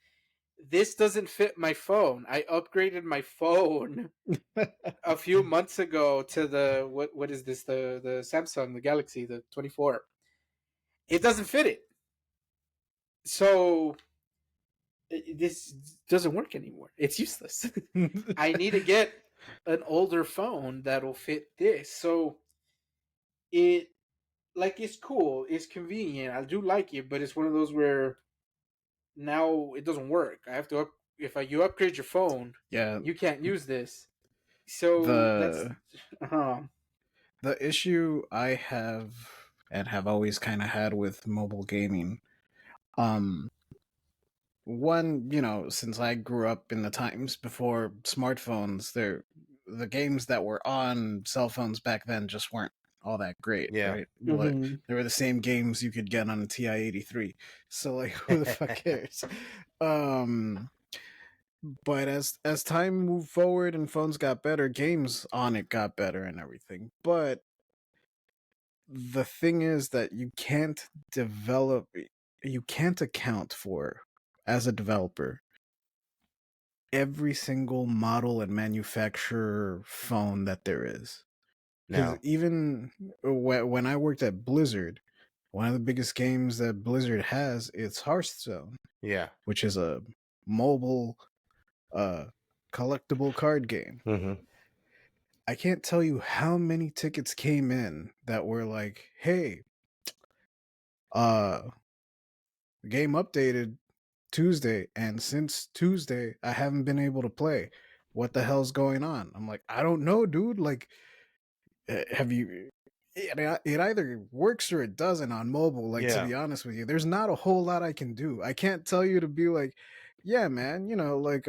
this doesn't fit my phone. I upgraded my phone a few months ago to the what is this, the Samsung, the Galaxy, the 24. It doesn't fit it. So this doesn't work anymore. It's useless. I need to get an older phone that'll fit this. So it it's cool, it's convenient. I do like it, but it's one of those where now it doesn't work. I have to if you upgrade your phone, Yeah, you can't use this. So that's the the issue I have and have always kind of had with mobile gaming, um one, since I grew up in the times before smartphones, the games that were on cell phones back then just weren't all that great, Yeah. right? Like, they were the same games you could get on a TI-83. So like, who the fuck cares? Um But as time moved forward and phones got better, games on it got better and everything. But the thing is that you can't account for, as a developer, every single model and manufacturer phone that there is. Because No. even when I worked at Blizzard, one of the biggest games that Blizzard has is Hearthstone, Yeah. which is a mobile collectible card game. Mm-hmm. I can't tell you how many tickets came in that were like, "Hey, the game updated Tuesday, and since Tuesday, I haven't been able to play. What the hell's going on?" I'm like, "I don't know, dude. Like, have you?" It either works or it doesn't on mobile. Like, to be honest with you, there's not a whole lot I can do. I can't tell you to be like, "Yeah, man, like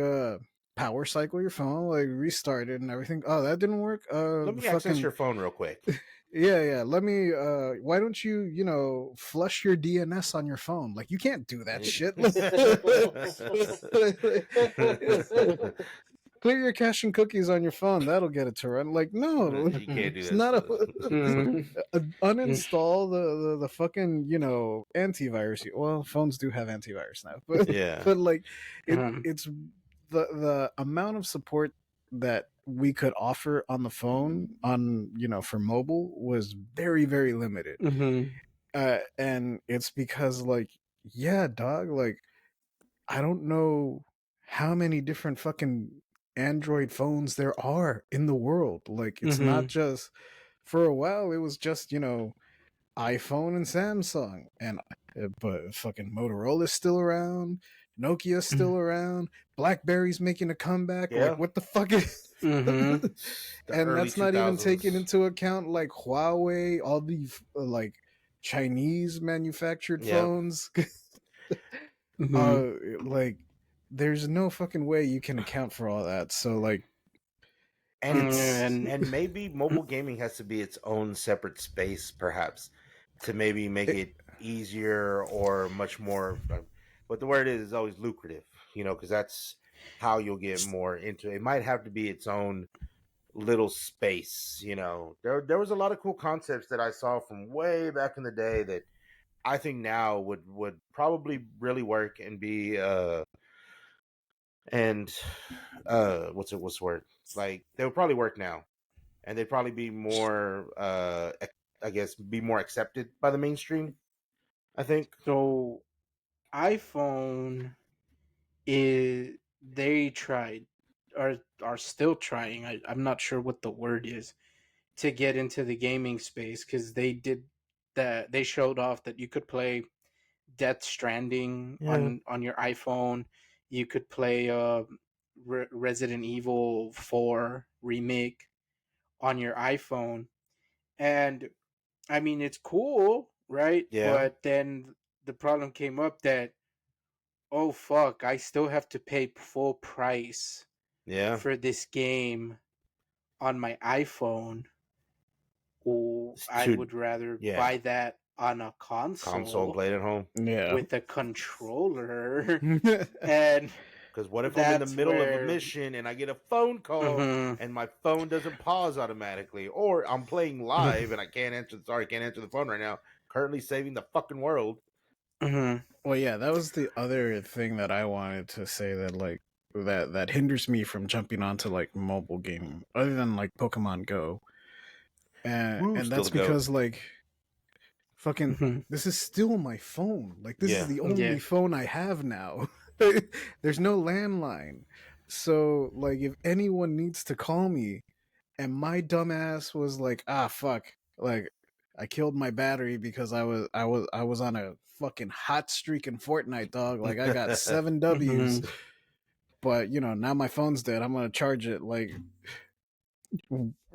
power cycle your phone, like restart it and everything." Oh, that didn't work. Let me access your phone real quick. Yeah. Let me. Why don't you flush your DNS on your phone? Like, you can't do that shit. Clear your cache and cookies on your phone. That'll get it to run. Like, no, You can't do it's that. not Mm-hmm. uninstall the fucking antivirus. Well, phones do have antivirus now, but Yeah. but like it's the amount of support that we could offer on the phone for mobile was very, very limited. And it's because, like, yeah, dog, like, I don't know how many different fucking Android phones there are in the world. Like, it's not just, for a while it was just iPhone and Samsung, and but fucking Motorola's still around, Nokia's still around, BlackBerry's making a comeback. Yeah. Like, what the fuck is and that's not even taking into account like Huawei, all these like Chinese manufactured phones. Like, there's no fucking way you can account for all that. So like, and maybe mobile gaming has to be its own separate space, perhaps, to maybe make it easier or much more. But the word is always lucrative, because that's how you'll get more into it. It might have to be its own little space. There was a lot of cool concepts that I saw from way back in the day that I think now would probably really work and be what's the word? Like, they would probably work now, and they'd probably be more I guess be more accepted by the mainstream, I think. So iPhone they tried, are still trying. I'm not sure what the word is, to get into the gaming space, because they showed off that you could play Death Stranding on your iPhone. You could play Resident Evil 4 remake on your iPhone, and I mean, it's cool, right? Yeah. But then the problem came up that, oh fuck, I still have to pay full price for this game on my iPhone. Or I would rather buy that on a console play it at home. Yeah. with a controller. And because what if I'm in the middle of a mission and I get a phone call and my phone doesn't pause automatically, or I'm playing live and I can't answer the phone right now, currently saving the fucking world. Well, yeah, that was the other thing that I wanted to say, that like that hinders me from jumping onto like mobile gaming, other than like Pokemon Go. And that's because like fucking this is still my phone. Like, this is the only phone I have now. There's no landline. So like, if anyone needs to call me and my dumbass was like, "Ah, fuck, like I killed my battery because I was on a fucking hot streak in Fortnite, dog. Like, I got 7 W's. But now my phone's dead. I'm gonna charge it. Like,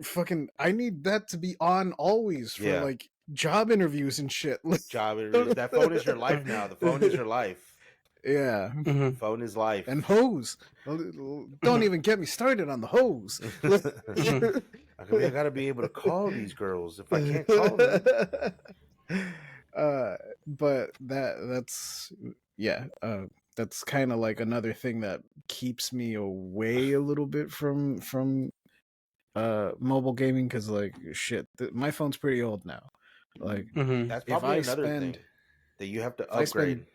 fucking, I need that to be on always for like job interviews and shit. Job interviews. That phone is your life now. The phone is your life. Yeah. Phone is life. And hose. Don't even get me started on the hose. I gotta be able to call these girls. If I can't call them. But that's yeah. that's kind of like another thing that keeps me away a little bit from mobile gaming, because like shit, my phone's pretty old now. Like That's if probably I another spend thing that you have to if I upgrade. spend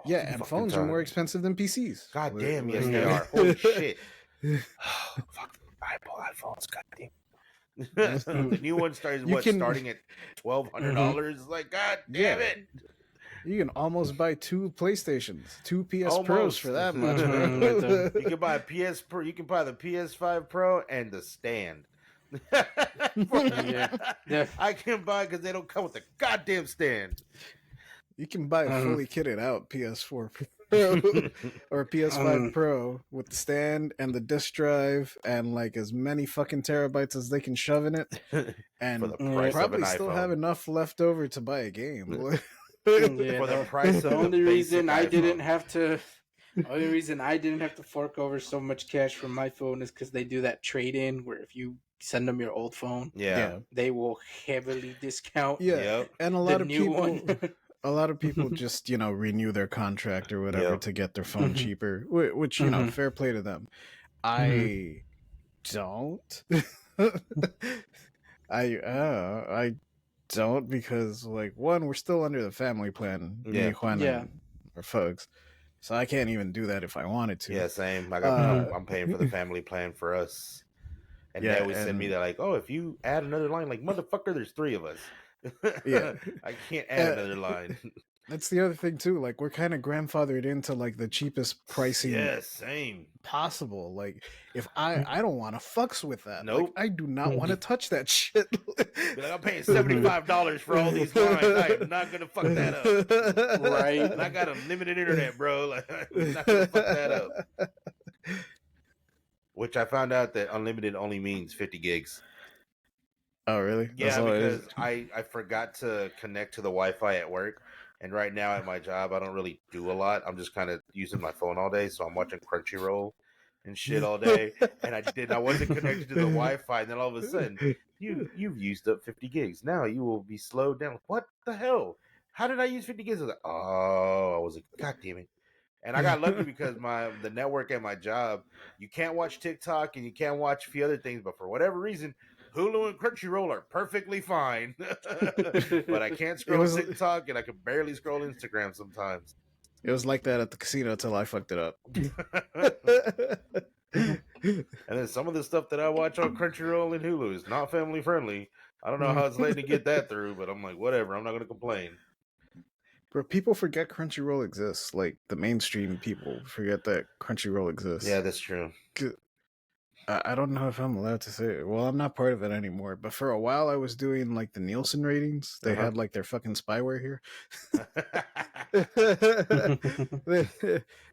yeah, and Fucking phones are more time. expensive than PCs. God damn, yes Like- they are. Holy shit. Fuck Apple iPhones, goddamn. The new one starts starting at $1,200. Like, god damn it. You can almost buy 2 PlayStations, 2 PS Pros Almost. for that much, You bro. can buy a PS Pro. You can buy the PS5 Pro and the stand. Yeah. I can buy because they don't come with the goddamn stand. You can buy a fully kitted out PS4 Pro or a PS5 Pro with the stand and the disc drive and like as many fucking terabytes as they can shove in it, and For the price probably of an still iPhone. have enough left over to buy a game. For the price of the only reason I didn't iPhone. have to. The only reason I didn't have to fork over so much cash for my phone is because they do that trade-in where if you send them your old phone, Yeah. they will heavily discount. Yeah, Yep. and a the lot of new people, one. a lot of people just renew their contract or whatever Yep. to get their phone cheaper, which fair play to them. I don't. I don't, because like one, we're still under the family plan, me, Juan, and our folks, so I can't even do that if I wanted to. Yeah, same. I'm paying for the family plan for us. And they always send me that like, oh, if you add another line, like motherfucker, there's 3 of us. Yeah. I can't add another line. That's the other thing too. Like we're kind of grandfathered into like the cheapest pricing Same. possible. Like if I don't want to fucks with that. Nope. Like I do not want to touch that shit. Be like, I'm paying $75 for all these lines. I am not gonna fuck that up. Right. And I got unlimited internet, bro. Like, I'm not gonna fuck that up. Which I found out that unlimited only means 50 gigs. Oh really? Yeah, because I forgot to connect to the Wi-Fi at work. And right now at my job, I don't really do a lot. I'm just kind of using my phone all day. So I'm watching Crunchyroll and shit all day. And I wasn't connected to the Wi-Fi. And then all of a sudden, you've used up 50 gigs. Now you will be slowed down. What the hell? How did I use 50 gigs? I was like, I was like, God damn it. And I got lucky because the network at my job, you can't watch TikTok and you can't watch a few other things. But for whatever reason, Hulu and Crunchyroll are perfectly fine. But I can't scroll TikTok and I can barely scroll Instagram sometimes. It was like that at the casino until I fucked it up. And then some of the stuff that I watch on Crunchyroll and Hulu is not family friendly. I don't know how it's late to get that through, but I'm like, whatever. I'm not going to complain. But people forget Crunchyroll exists. Like the mainstream people forget that Crunchyroll exists. Yeah, that's true. I don't know if I'm allowed to say it. Well, I'm not part of it anymore. But for a while, I was doing like the Nielsen ratings. They had like their fucking spyware here.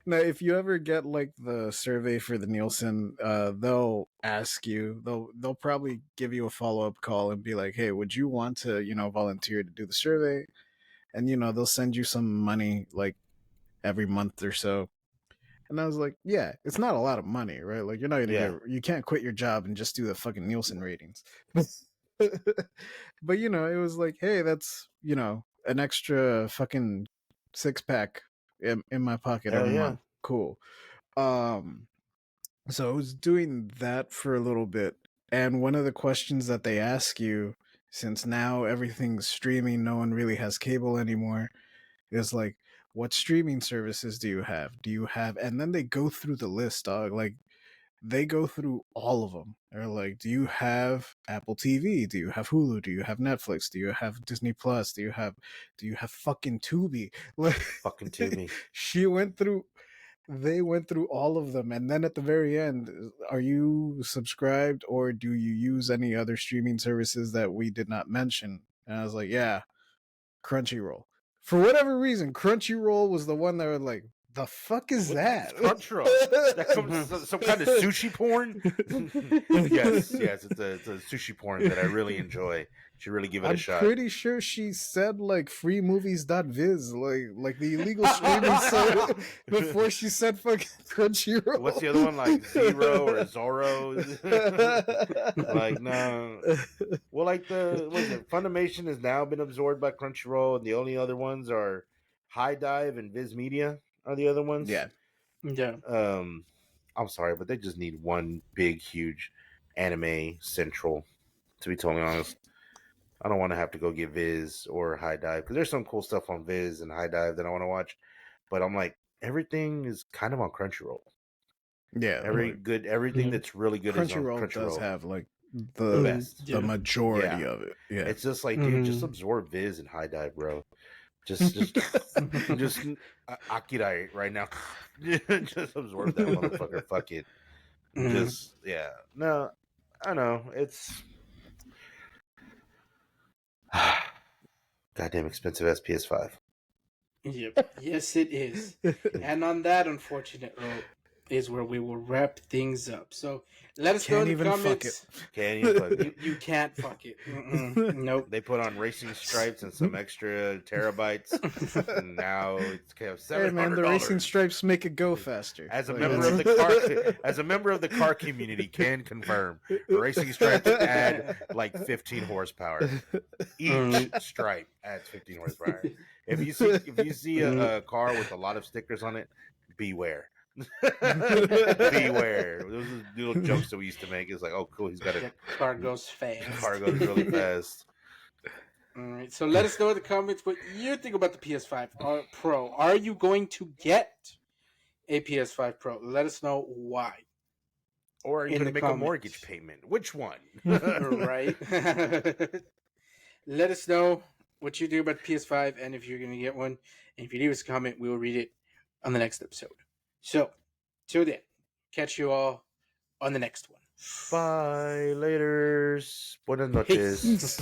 Now, if you ever get like the survey for the Nielsen, they'll ask you. They'll probably give you a follow-up call and be like, "Hey, would you want to volunteer to do the survey?" And they'll send you some money like every month or so. And I was like, yeah, it's not a lot of money, right? Like you're not gonna you can't quit your job and just do the fucking Nielsen ratings. But it was like, hey, that's an extra fucking 6-pack in my pocket every month. Cool. So I was doing that for a little bit, and one of the questions that they ask you, since now everything's streaming, no one really has cable anymore, is like, what streaming services do you have? And then they go through the list, dog. Like, they go through all of them. They're like, do you have Apple TV? Do you have Hulu? Do you have Netflix? Do you have Disney Plus? Do you have fucking Tubi? Like, fucking Tubi. They went through all of them. And then at the very end, are you subscribed or do you use any other streaming services that we did not mention? And I was like, yeah, Crunchyroll. For whatever reason, Crunchyroll was the one that were like, the fuck is that? Crunchyroll? That comes some kind of sushi porn? Yes, it's a sushi porn that I really enjoy. Should really give it a shot. I'm pretty sure she said like freemovies.viz, like the illegal streaming site before she said fucking Crunchyroll. What's the other one, like Zero or Zorro? Like, no. Well, like Funimation has now been absorbed by Crunchyroll, and the only other ones are High Dive and Viz Media. are the other ones. Yeah. I'm sorry, but they just need one big, huge anime central. To be totally honest, I don't want to have to go get Viz or High Dive because there's some cool stuff on Viz and High Dive that I want to watch. But I'm like, everything is kind of on Crunchyroll. Yeah, everything that's really good is on Crunchyroll. Does have like the majority of it. Yeah, it's just like, dude, just absorb Viz and High Dive, bro. Just Akirai right now. Just absorb that motherfucker. Fuck it. No, I know it's goddamn expensive as PS5. Yep. Yes, it is. And on that unfortunate note is where we will wrap things up. So let us know in the comments. Can't even fuck it. You can't fuck it. Nope. They put on racing stripes and some extra terabytes. And now it's kind of $700. Hey man, the racing stripes make it go faster. As a member of the car community, can confirm racing stripes add like 15 horsepower. Each stripe adds 15 horsepower. If you see a car with a lot of stickers on it, beware. Beware. Those are little jokes that we used to make. It's like, oh, cool, he's got a car goes fast. Car goes really fast. All right, so let us know in the comments what you think about the PS5 Pro. Are you going to get a PS5 Pro? Let us know why. Or are you going to make a mortgage payment? Which one? Right. Let us know what you do about the PS5 and if you're going to get one. And if you leave us a comment, we will read it on the next episode. So, till then, catch you all on the next one. Bye. Laters. Buenas noches. Peace.